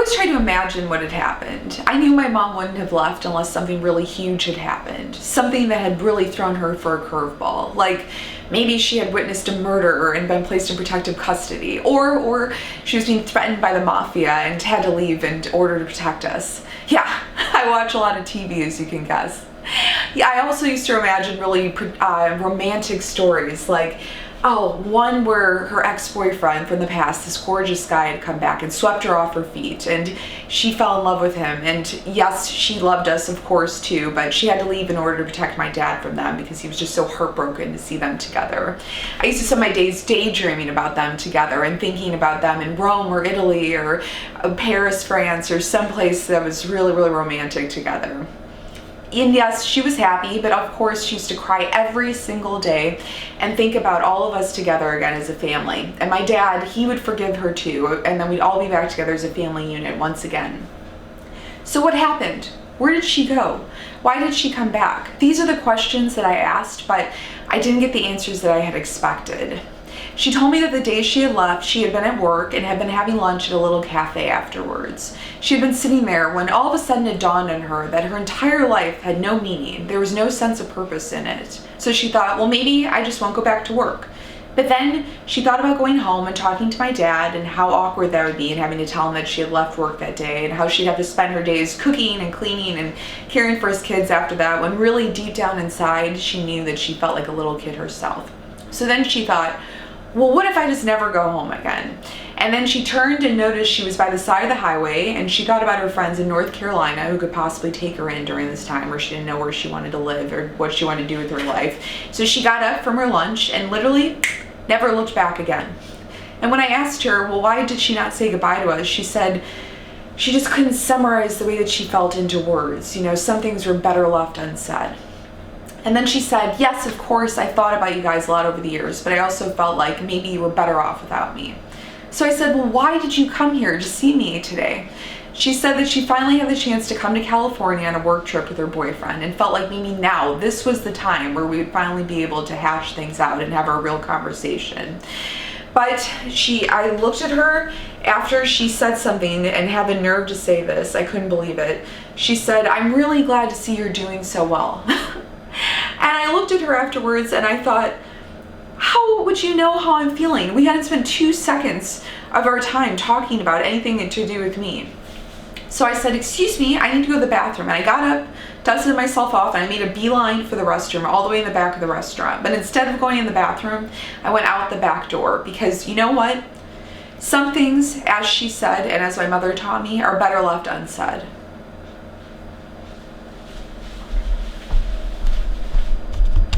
always try to imagine what had happened. I knew my mom wouldn't have left unless something really huge had happened. Something that had really thrown her for a curveball. Like maybe she had witnessed a murder and been placed in protective custody. Or she was being threatened by the mafia and had to leave in order to protect us. Yeah, I watch a lot of TV, as you can guess. Yeah, I also used to imagine really romantic stories, like, one where her ex-boyfriend from the past, this gorgeous guy, had come back and swept her off her feet, and she fell in love with him. And yes, she loved us, of course, too, but she had to leave in order to protect my dad from them because he was just so heartbroken to see them together. I used to spend my days daydreaming about them together and thinking about them in Rome or Italy or Paris, France, or someplace that was really, really romantic together. And yes, she was happy, but of course she used to cry every single day and think about all of us together again as a family. And my dad, he would forgive her too, and then we'd all be back together as a family unit once again. So what happened? Where did she go? Why did she come back? These are the questions that I asked, but I didn't get the answers that I had expected. She told me that the day she had left, she had been at work and had been having lunch at a little cafe afterwards. She had been sitting there when all of a sudden it dawned on her that her entire life had no meaning. There was no sense of purpose in it. So she thought, well, maybe I just won't go back to work. But then she thought about going home and talking to my dad and how awkward that would be and having to tell him that she had left work that day and how she'd have to spend her days cooking and cleaning and caring for his kids after that, when really deep down inside she knew that she felt like a little kid herself. So then she thought, well, what if I just never go home again? And then she turned and noticed she was by the side of the highway, and she thought about her friends in North Carolina who could possibly take her in during this time where she didn't know where she wanted to live or what she wanted to do with her life. So she got up from her lunch and literally never looked back again. And when I asked her, well, why did she not say goodbye to us? She said she just couldn't summarize the way that she felt into words. You know, some things were better left unsaid. And then she said, yes, of course, I thought about you guys a lot over the years, but I also felt like maybe you were better off without me. So I said, well, why did you come here to see me today? She said that she finally had the chance to come to California on a work trip with her boyfriend and felt like maybe now this was the time where we would finally be able to hash things out and have a real conversation. But I looked at her after she said something and had the nerve to say this. I couldn't believe it. She said, I'm really glad to see you're doing so well. And I looked at her afterwards and I thought, how would you know how I'm feeling? We hadn't spent 2 seconds of our time talking about anything to do with me. So I said, excuse me, I need to go to the bathroom. And I got up, dusted myself off, and I made a beeline for the restroom all the way in the back of the restaurant. But instead of going in the bathroom, I went out the back door because you know what? Some things, as she said, and as my mother taught me, are better left unsaid.